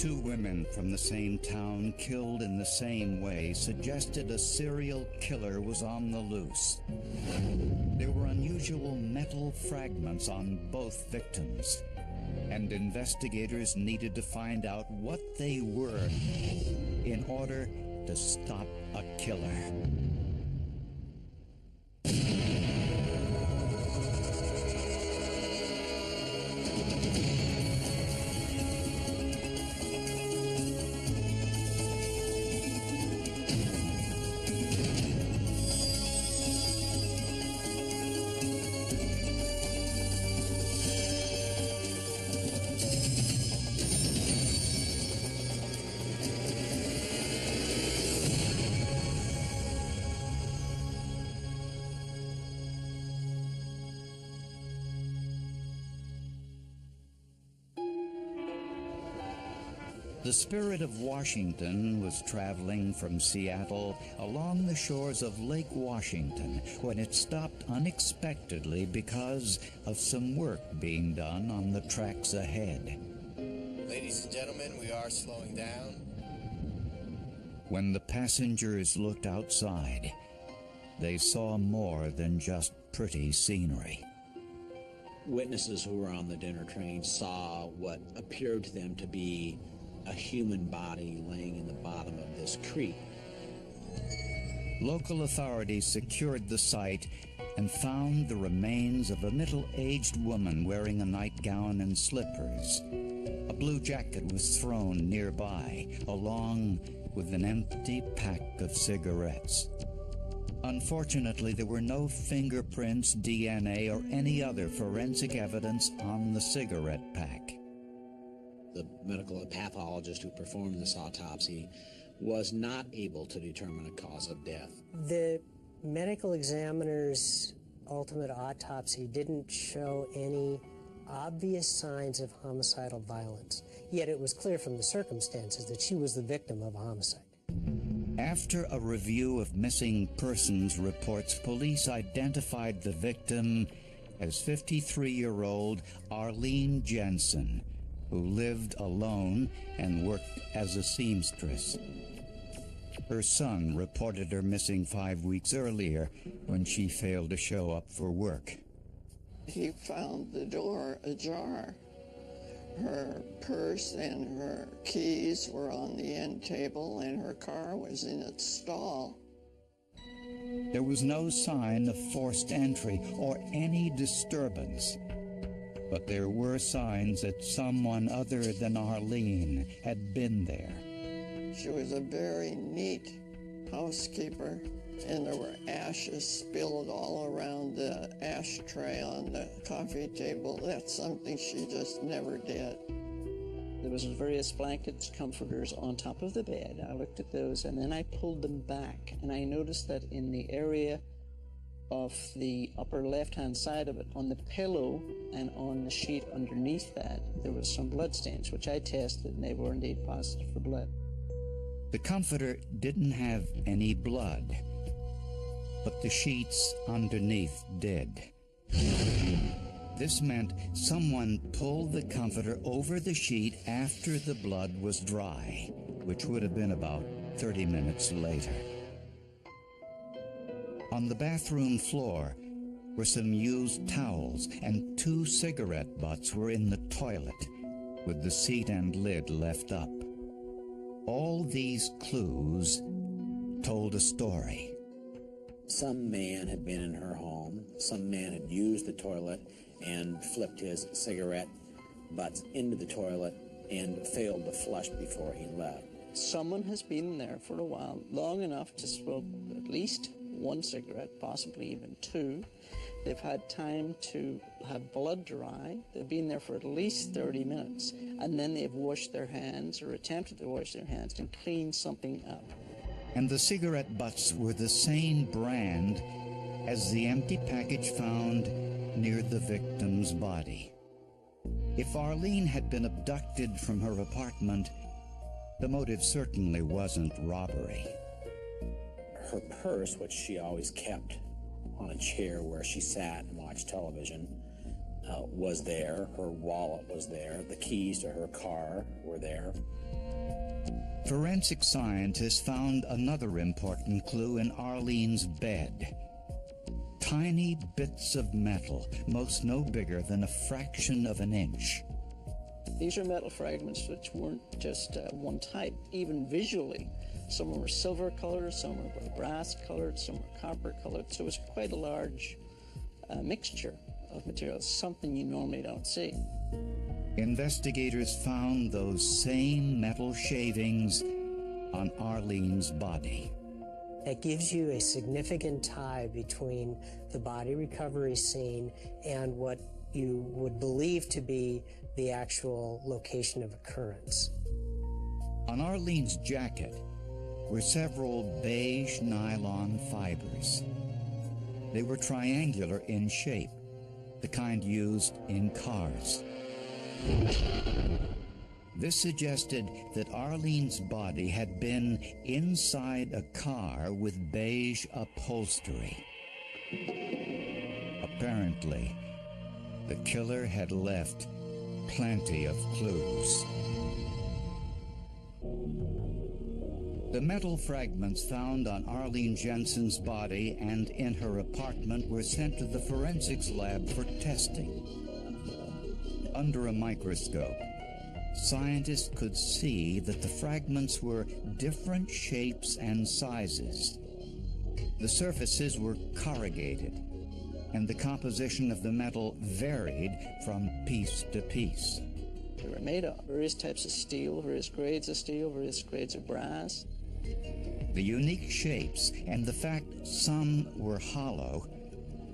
Two women from the same town killed in the same way suggested a serial killer was on the loose. There were unusual metal fragments on both victims, and investigators needed to find out what they were in order to stop a killer. The Spirit of Washington was traveling from Seattle along the shores of Lake Washington when it stopped unexpectedly because of some work being done on the tracks ahead. Ladies and gentlemen, we are slowing down. When the passengers looked outside, they saw more than just pretty scenery. Witnesses who were on the dinner train saw what appeared to them to be a human body laying in the bottom of this creek. Local authorities secured the site and found the remains of a middle-aged woman wearing a nightgown and slippers. A blue jacket was thrown nearby, along with an empty pack of cigarettes. Unfortunately, there were no fingerprints, DNA, or any other forensic evidence on the cigarette pack. The medical pathologist who performed this autopsy was not able to determine a cause of death. The medical examiner's ultimate autopsy didn't show any obvious signs of homicidal violence, yet it was clear from the circumstances that she was the victim of a homicide. After a review of missing persons reports, police identified the victim as 53-year-old Arlene Jensen, who lived alone and worked as a seamstress. Her son reported her missing 5 weeks earlier when she failed to show up for work. He found the door ajar. Her purse and her keys were on the end table, and her car was in its stall. There was no sign of forced entry or any disturbance, but there were signs that someone other than Arlene had been there. She was a very neat housekeeper, and there were ashes spilled all around the ashtray on the coffee table. That's something she just never did. There was various blankets, comforters on top of the bed. I looked at those, and then I pulled them back, and I noticed that in the area of the upper left-hand side of it, on the pillow and on the sheet underneath that, there was some blood stains, which I tested, and they were indeed positive for blood. The comforter didn't have any blood, but the sheets underneath did. This meant someone pulled the comforter over the sheet after the blood was dry, which would have been about 30 minutes later. On the bathroom floor were some used towels, and 2 cigarette butts were in the toilet, with the seat and lid left up. All these clues told a story. Some man had been in her home. Some man had used the toilet and flipped his cigarette butts into the toilet and failed to flush before he left. Someone has been there for a while, long enough to smoke at least 1 cigarette, possibly even 2. They've had time to have blood dry. They've been there for at least 30 minutes, and then they've washed their hands or attempted to wash their hands and clean something up. And the cigarette butts were the same brand as the empty package found near the victim's body. If Arlene had been abducted from her apartment, the motive certainly wasn't robbery. Her purse, which she always kept on a chair where she sat and watched television, was there. Her wallet was there. The keys to her car were there. Forensic scientists found another important clue in Arlene's bed. Tiny bits of metal, most no bigger than a fraction of an inch. These are metal fragments which weren't just one type, even visually. Some were silver colored, some were brass colored, some were copper colored. So it was quite a large mixture of materials, something you normally don't see. Investigators found those same metal shavings on Arlene's body. That gives you a significant tie between the body recovery scene and what you would believe to be the actual location of occurrence. On Arlene's jacket were several beige nylon fibers. They were triangular in shape, the kind used in cars. This suggested that Arlene's body had been inside a car with beige upholstery. Apparently, the killer had left plenty of clues. The metal fragments found on Arlene Jensen's body and in her apartment were sent to the forensics lab for testing. Under a microscope, scientists could see that the fragments were different shapes and sizes. The surfaces were corrugated, and the composition of the metal varied from piece to piece. They were made of various types of steel, various grades of steel, various grades of brass. The unique shapes and the fact some were hollow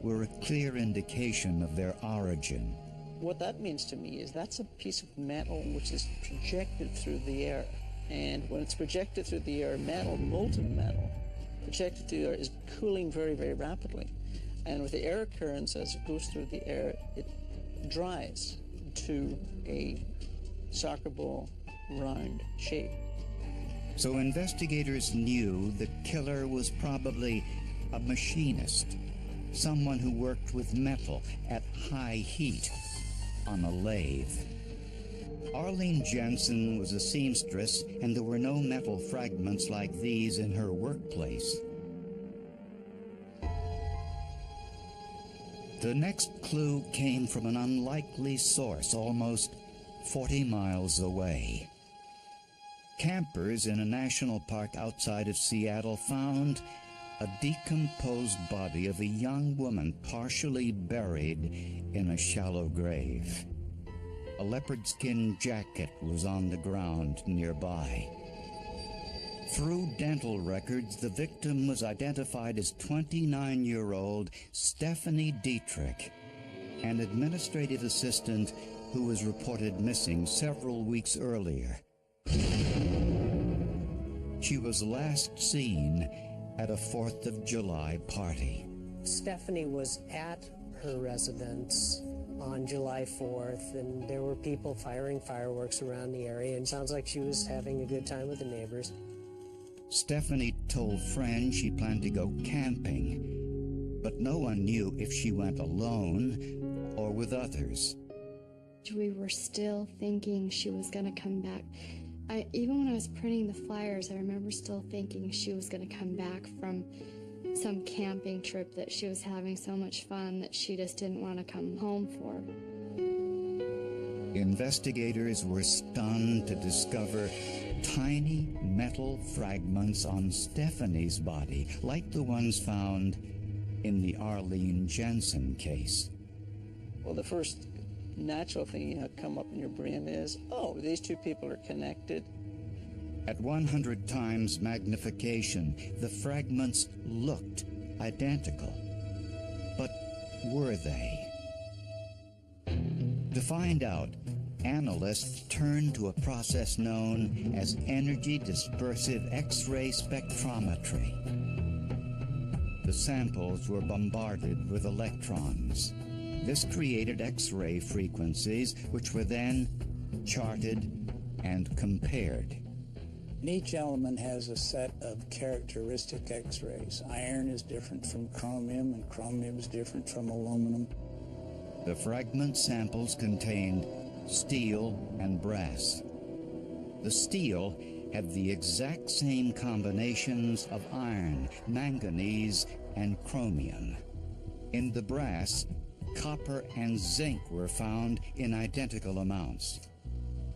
were a clear indication of their origin. What that means to me is that's a piece of metal which is projected through the air. And when it's projected through the air, metal, molten metal, projected through the air is cooling very, very rapidly. And with the air currents, as it goes through the air, it dries to a soccer ball round shape. So investigators knew the killer was probably a machinist, someone who worked with metal at high heat on a lathe. Arlene Jensen was a seamstress, and there were no metal fragments like these in her workplace. The next clue came from an unlikely source almost 40 miles away. Campers in a national park outside of Seattle found a decomposed body of a young woman partially buried in a shallow grave. A leopard skin jacket was on the ground nearby. Through dental records, the victim was identified as 29-year-old Stephanie Dietrich, an administrative assistant who was reported missing several weeks earlier. She was last seen at a 4th of July party. Stephanie was at her residence on July 4th, and there were people firing fireworks around the area, and it sounds like she was having a good time with the neighbors. Stephanie told friends she planned to go camping, but no one knew if she went alone or with others. We were still thinking she was going to come back. Even when I was printing the flyers, I remember still thinking she was going to come back from some camping trip that she was having so much fun that she just didn't want to come home for. Investigators were stunned to discover tiny metal fragments on Stephanie's body, like the ones found in the Arlene Jensen case. Well, the first natural thing come up in your brain is, oh, these two people are connected. At 100 times magnification, the fragments looked identical. But were they? To find out, analysts turned to a process known as energy dispersive X-ray spectrometry. The samples were bombarded with electrons. This created X-ray frequencies, which were then charted and compared. And each element has a set of characteristic X-rays. Iron is different from chromium, and chromium is different from aluminum. The fragment samples contained steel and brass. The steel had the exact same combinations of iron, manganese, and chromium. In the brass, copper and zinc were found in identical amounts.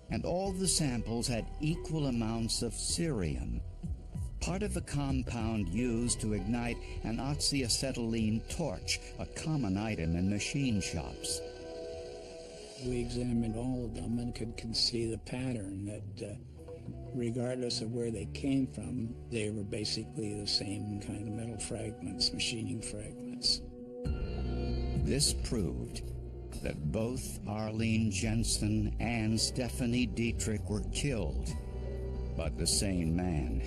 And all the samples had equal amounts of cerium, part of a compound used to ignite an oxyacetylene torch, a common item in machine shops. We examined all of them and could see the pattern that regardless of where they came from, they were basically the same kind of metal fragments, machining fragments. This proved that both Arlene Jensen and Stephanie Dietrich were killed by the same man.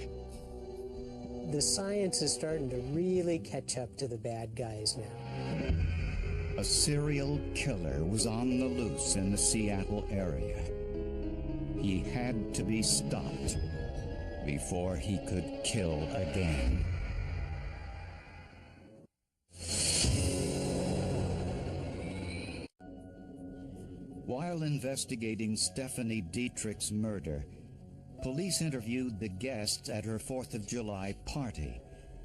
The science is starting to really catch up to the bad guys now. A serial killer was on the loose in the Seattle area. He had to be stopped before he could kill again. While investigating Stephanie Dietrich's murder, police interviewed the guests at her 4th of July party,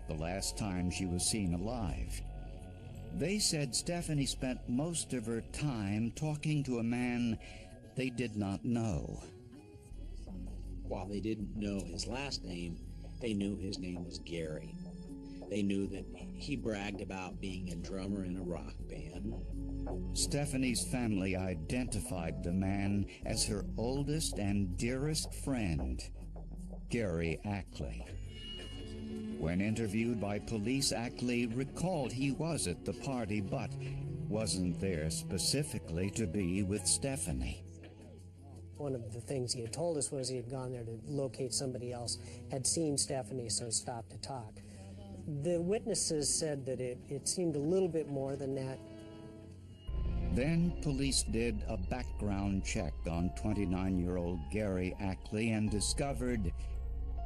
the last time she was seen alive. They said Stephanie spent most of her time talking to a man they did not know. While they didn't know his last name, they knew his name was Gary. They knew that he bragged about being a drummer in a rock band. Stephanie's family identified the man as her oldest and dearest friend, Gary Ackley. When interviewed by police, Ackley recalled he was at the party but wasn't there specifically to be with Stephanie. One of the things he had told us was he had gone there to locate somebody else, had seen Stephanie, so stopped to talk. The witnesses said that it seemed a little bit more than that. Then police did a background check on 29-year-old Gary Ackley and discovered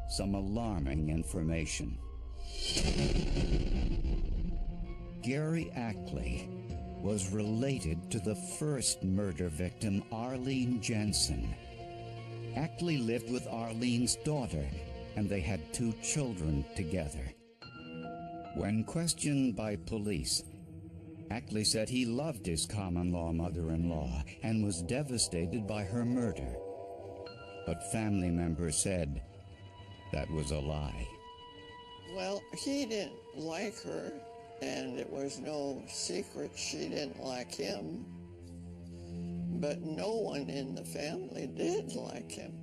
some alarming information. Gary Ackley was related to the first murder victim, Arlene Jensen. Ackley lived with Arlene's daughter, and they had 2 children together. When questioned by police, Ackley said he loved his common-law mother-in-law and was devastated by her murder. But family members said that was a lie. Well, he didn't like her, and it was no secret she didn't like him. But no one in the family did like him.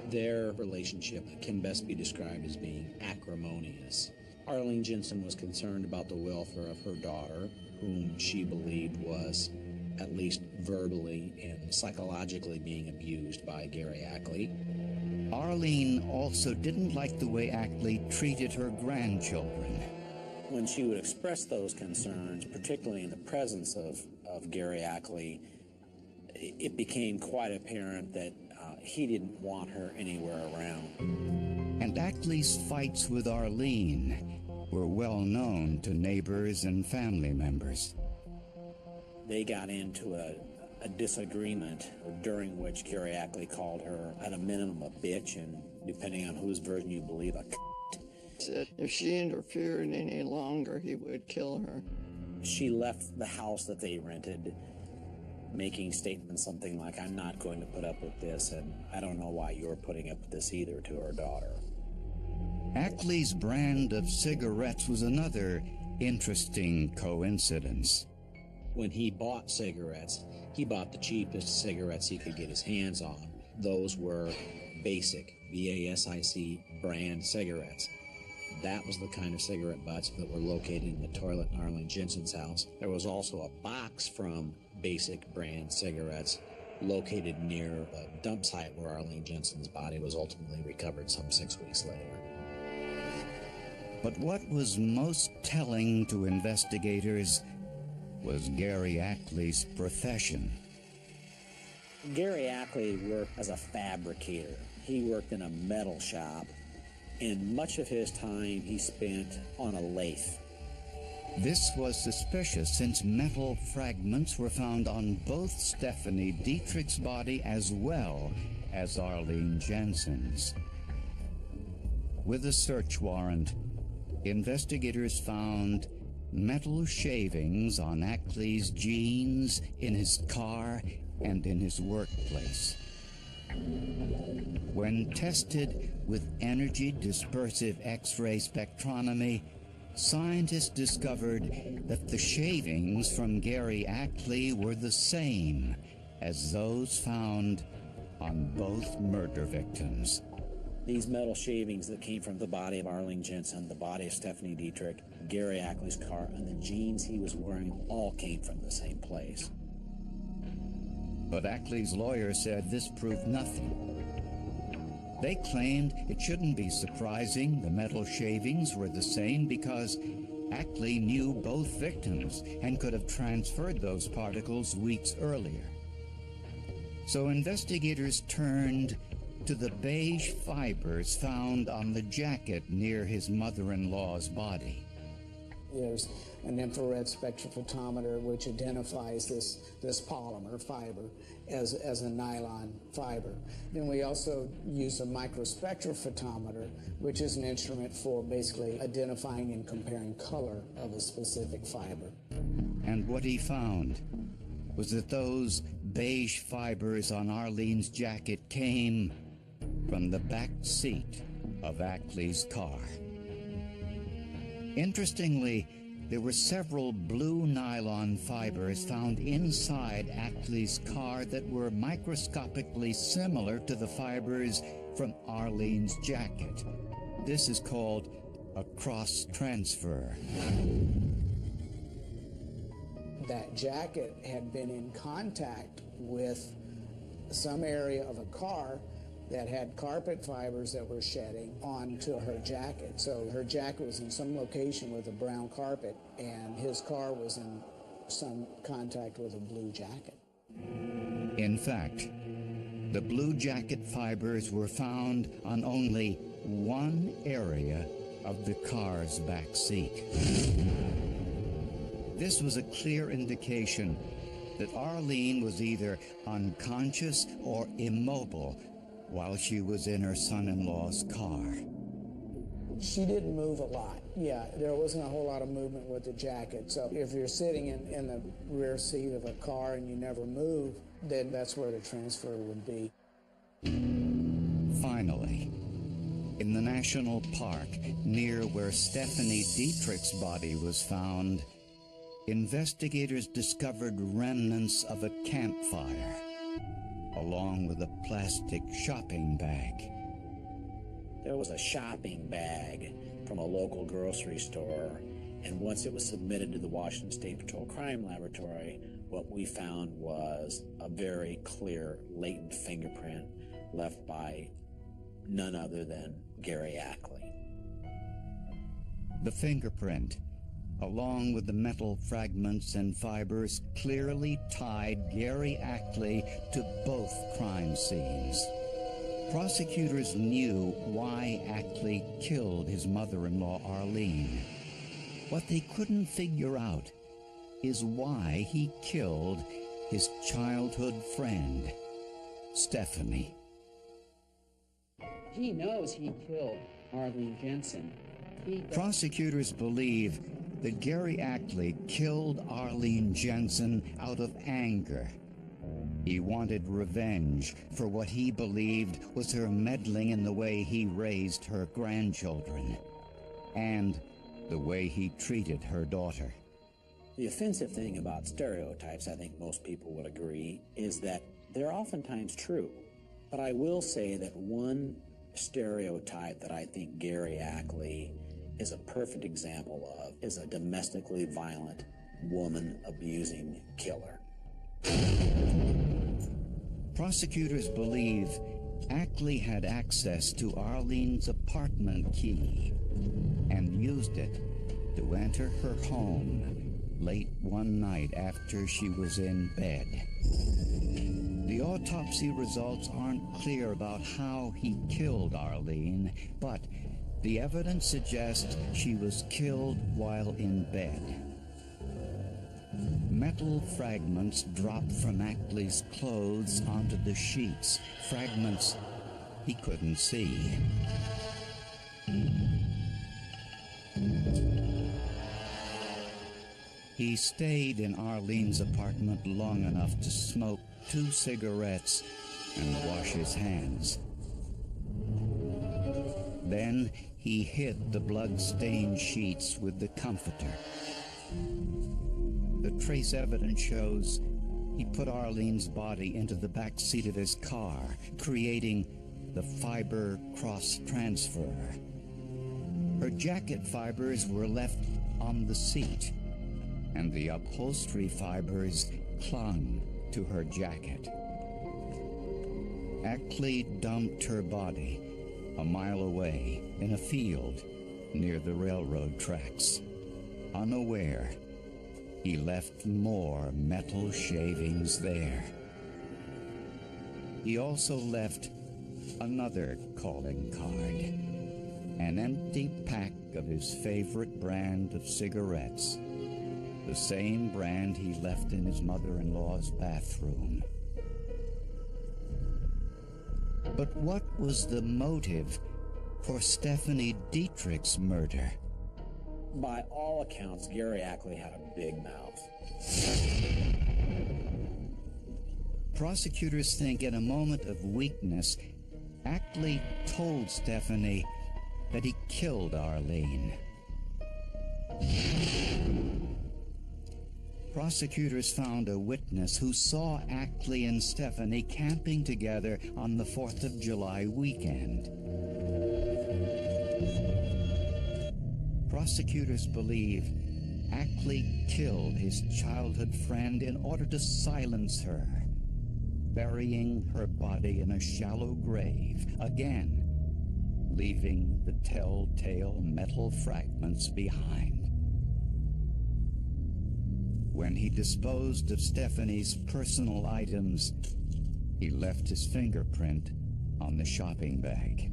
Their relationship can best be described as being acrimonious. Arlene Jensen was concerned about the welfare of her daughter, whom she believed was at least verbally and psychologically being abused by Gary Ackley. Arlene also didn't like the way Ackley treated her grandchildren. When she would express those concerns, particularly in the presence of Gary Ackley, it became quite apparent that he didn't want her anywhere around. And Ackley's fights with Arlene were well known to neighbors and family members. They got into a disagreement during which Gary Ackley called her, at a minimum, a bitch, and depending on whose version you believe, a Said if she interfered any longer, he would kill her. She left the house that they rented, making statements something like, "I'm not going to put up with this, and I don't know why you're putting up with this either," to her daughter. Ackley's brand of cigarettes was another interesting coincidence. When he bought cigarettes, he bought the cheapest cigarettes he could get his hands on. Those were Basic, B-A-S-I-C, brand cigarettes. That was the kind of cigarette butts that were located in the toilet in Arlene Jensen's house. There was also a box from Basic brand cigarettes located near the dump site where Arlene Jensen's body was ultimately recovered some 6 weeks later. But what was most telling to investigators was Gary Ackley's profession. Gary Ackley worked as a fabricator. He worked in a metal shop, and much of his time he spent on a lathe. This was suspicious since metal fragments were found on both Stephanie Dietrich's body as well as Arlene Jensen's. With a search warrant, investigators found metal shavings on Ackley's jeans, in his car, and in his workplace. When tested with energy dispersive X-ray spectrometry, scientists discovered that the shavings from Gary Ackley were the same as those found on both murder victims. These metal shavings that came from the body of Arlene Jensen, the body of Stephanie Dietrich, Gary Ackley's car, and the jeans he was wearing all came from the same place. But Ackley's lawyer said this proved nothing. They claimed it shouldn't be surprising the metal shavings were the same because Ackley knew both victims and could have transferred those particles weeks earlier. So investigators turned to the beige fibers found on the jacket near his mother-in-law's body. There's an infrared spectrophotometer which identifies this polymer fiber as a nylon fiber. Then we also use a microspectrophotometer, which is an instrument for basically identifying and comparing color of a specific fiber. And what he found was that those beige fibers on Arlene's jacket came from the back seat of Ackley's car. Interestingly, there were several blue nylon fibers found inside Ackley's car that were microscopically similar to the fibers from Arlene's jacket. This is called a cross-transfer. That jacket had been in contact with some area of a car that had carpet fibers that were shedding onto her jacket. So her jacket was in some location with a brown carpet, and his car was in some contact with a blue jacket. In fact, the blue jacket fibers were found on only one area of the car's back seat. This was a clear indication that Arlene was either unconscious or immobile while she was in her son-in-law's car. She didn't move a lot. Yeah, there wasn't a whole lot of movement with the jacket. So if you're sitting in the rear seat of a car and you never move, then that's where the transfer would be. Finally, in the national park near where Stephanie Dietrich's body was found, investigators discovered remnants of a campfire, along with a plastic shopping bag. There was a shopping bag from a local grocery store, and once it was submitted to the Washington State Patrol Crime Laboratory, what we found was a very clear, latent fingerprint left by none other than Gary Ackley. The fingerprint, along with the metal fragments and fibers, clearly tied Gary Ackley to both crime scenes. Prosecutors knew why Ackley killed his mother-in-law, Arlene. What they couldn't figure out is why he killed his childhood friend, Stephanie. He knows he killed Arlene Jensen. Prosecutors believe that Gary Ackley killed Arlene Jensen out of anger. He wanted revenge for what he believed was her meddling in the way he raised her grandchildren and the way he treated her daughter. The offensive thing about stereotypes, I think most people would agree, is that they're oftentimes true. But I will say that one stereotype that I think Gary Ackley is a perfect example of is a domestically violent, woman-abusing killer. Prosecutors believe Ackley had access to Arlene's apartment key and used it to enter her home late one night after she was in bed. The autopsy results aren't clear about how he killed Arlene, but the evidence suggests she was killed while in bed. Metal fragments dropped from Ackley's clothes onto the sheets, fragments he couldn't see. He stayed in Arlene's apartment long enough to smoke 2 cigarettes and wash his hands. Then he hid the blood-stained sheets with the comforter. The trace evidence shows he put Arlene's body into the back seat of his car, creating the fiber cross-transfer. Her jacket fibers were left on the seat, and the upholstery fibers clung to her jacket. Ackley dumped her body a mile away in a field near the railroad tracks. Unaware, he left more metal shavings there. He also left another calling card, an empty pack of his favorite brand of cigarettes, the same brand he left in his mother-in-law's bathroom. But what was the motive for Stephanie Dietrich's murder? By all accounts, Gary Ackley had a big mouth. Prosecutors think in a moment of weakness, Ackley told Stephanie that he killed Arlene. Prosecutors found a witness who saw Ackley and Stephanie camping together on the 4th of July weekend. Prosecutors believe Ackley killed his childhood friend in order to silence her, burying her body in a shallow grave, again, leaving the telltale metal fragments behind. When he disposed of Stephanie's personal items, he left his fingerprint on the shopping bag.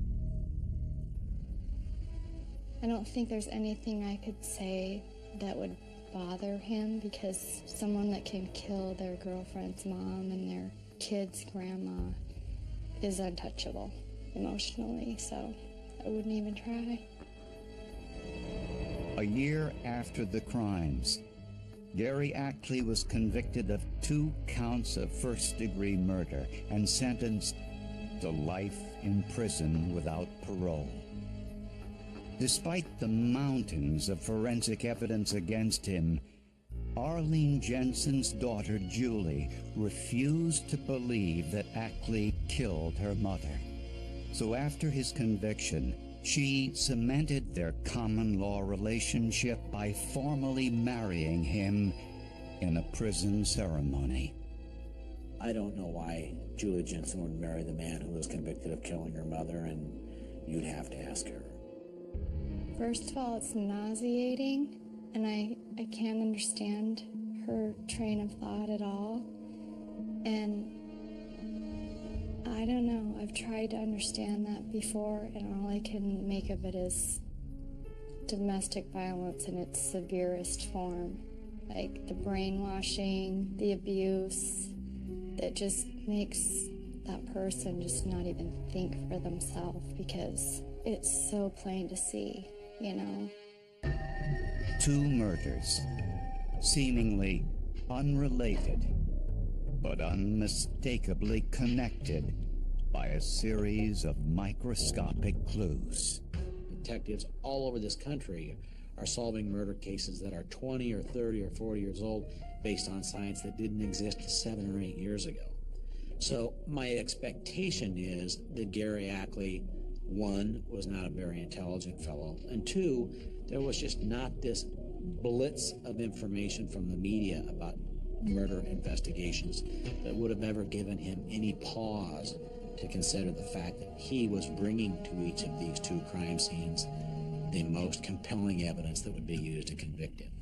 I don't think there's anything I could say that would bother him, because someone that can kill their girlfriend's mom and their kid's grandma is untouchable emotionally, so I wouldn't even try. A year after the crimes, Gary Ackley was convicted of 2 counts of first-degree murder and sentenced to life in prison without parole. Despite the mountains of forensic evidence against him, Arlene Jensen's daughter, Julie, refused to believe that Ackley killed her mother. So after his conviction, she cemented their common law relationship by formally marrying him in a prison ceremony. I don't know why Julie Jensen would marry the man who was convicted of killing her mother, and you'd have to ask her. First of all, it's nauseating, and I can't understand her train of thought at all. And I don't know, I've tried to understand that before, and all I can make of it is domestic violence in its severest form. Like the brainwashing, the abuse, that just makes that person just not even think for themselves, because it's so plain to see, you know. 2 murders, seemingly unrelated, but unmistakably connected by a series of microscopic clues. Detectives all over this country are solving murder cases that are 20 or 30 or 40 years old based on science that didn't exist 7 or 8 years ago. So my expectation is that Gary Ackley, 1, was not a very intelligent fellow, and 2, there was just not this blitz of information from the media about murder investigations that would have ever given him any pause to consider the fact that he was bringing to each of these 2 crime scenes the most compelling evidence that would be used to convict him.